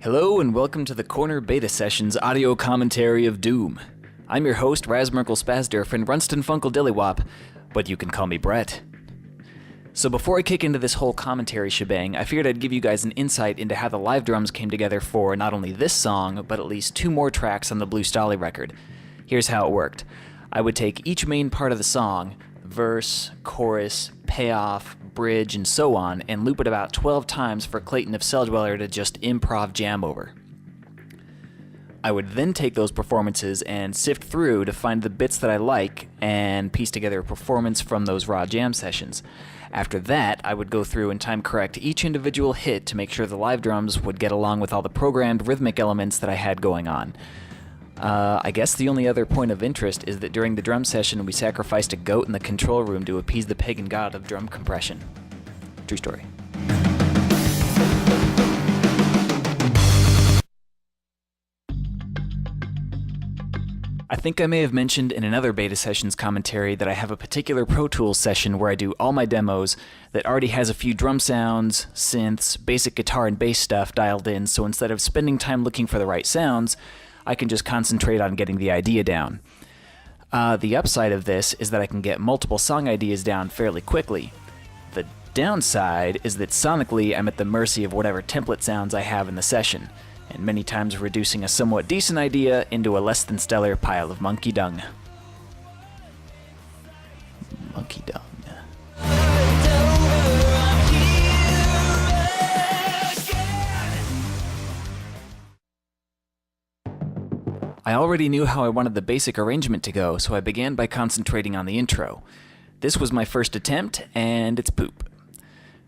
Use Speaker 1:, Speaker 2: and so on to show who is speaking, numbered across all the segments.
Speaker 1: Hello and welcome to the Corner Beta Sessions audio commentary of Doom. I'm your host, Razmerkel Spasdurf and Runston Funkle Dillywop, but you can call me Brett. So before I kick into this whole commentary shebang, I figured I'd give you guys an insight into how the live drums came together for not only this song, but at least two more tracks on the Blue Stahli record. Here's how it worked. I would take each main part of the song, verse, chorus, payoff, bridge, and so on, and loop it about 12 times for Clayton of Celldweller to just improv jam over. I would then take those performances and sift through to find the bits that I like and piece together a performance from those raw jam sessions. After that, I would go through and time correct each individual hit to make sure the live drums would get along with all the programmed rhythmic elements that I had going on. I guess the only other point of interest is that during the drum session we sacrificed a goat in the control room to appease the pagan god of drum compression. True story. I think I may have mentioned in another Beta Sessions commentary that I have a particular Pro Tools session where I do all my demos that already has a few drum sounds, synths, basic guitar and bass stuff dialed in, so instead of spending time looking for the right sounds, I can just concentrate on getting the idea down. The upside of this is that I can get multiple song ideas down fairly quickly. The downside is that sonically I'm at the mercy of whatever template sounds I have in the session, and many times reducing a somewhat decent idea into a less than stellar pile of monkey dung. Monkey dung. I already knew how I wanted the basic arrangement to go, so I began by concentrating on the intro. This was my first attempt, and it's poop.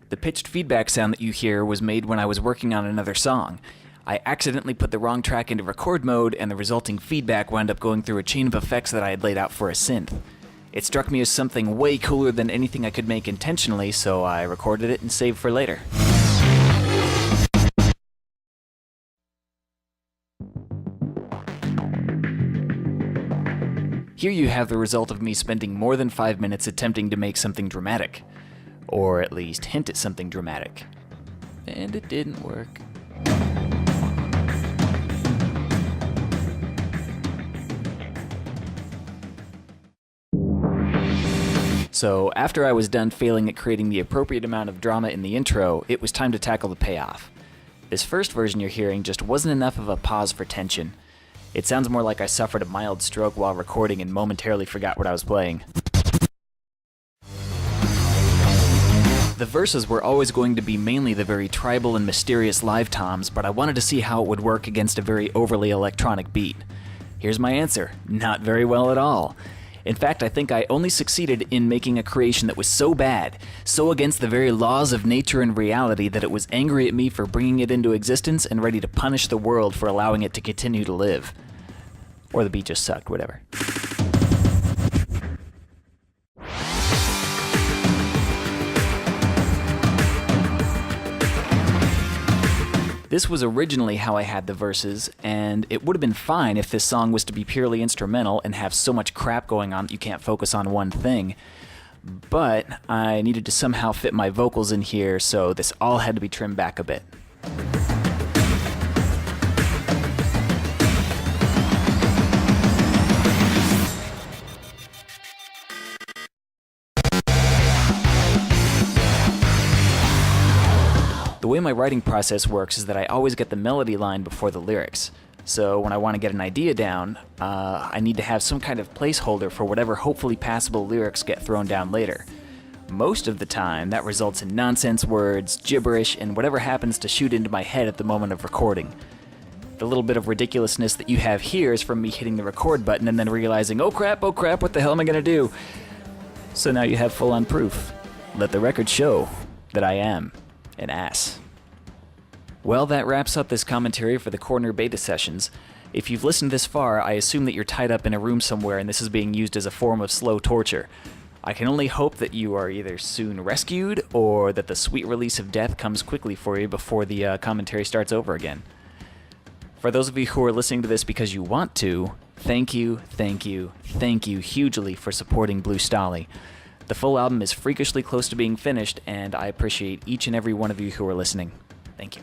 Speaker 1: The pitched feedback sound that you hear was made when I was working on another song. I accidentally put the wrong track into record mode, and the resulting feedback wound up going through a chain of effects that I had laid out for a synth. It struck me as something way cooler than anything I could make intentionally, so I recorded it and saved for later. Here you have the result of me spending more than 5 minutes attempting to make something dramatic. Or at least hint at something dramatic. And it didn't work. So after I was done failing at creating the appropriate amount of drama in the intro, it was time to tackle the payoff. This first version you're hearing just wasn't enough of a pause for tension. It sounds more like I suffered a mild stroke while recording and momentarily forgot what I was playing. The verses were always going to be mainly the very tribal and mysterious live toms, but I wanted to see how it would work against a very overly electronic beat. Here's my answer: not very well at all. In fact, I think I only succeeded in making a creation that was so bad, so against the very laws of nature and reality, that it was angry at me for bringing it into existence and ready to punish the world for allowing it to continue to live. Or the beat just sucked, whatever. This was originally how I had the verses, and it would have been fine if this song was to be purely instrumental and have so much crap going on that you can't focus on one thing. But I needed to somehow fit my vocals in here, so this all had to be trimmed back a bit. The way my writing process works is that I always get the melody line before the lyrics. So when I want to get an idea down, I need to have some kind of placeholder for whatever hopefully passable lyrics get thrown down later. Most of the time, that results in nonsense words, gibberish, and whatever happens to shoot into my head at the moment of recording. The little bit of ridiculousness that you have here is from me hitting the record button and then realizing, oh crap, what the hell am I gonna do? So now you have full-on proof. Let the record show that I am an ass. Well, that wraps up this commentary for the Corner Beta Sessions. If you've listened this far, I assume that you're tied up in a room somewhere and this is being used as a form of slow torture. I can only hope that you are either soon rescued or that the sweet release of death comes quickly for you before the commentary starts over again. For those of you who are listening to this because you want to, thank you hugely for supporting Blue Stahli. The full album is freakishly close to being finished, and I appreciate each and every one of you who are listening. Thank you.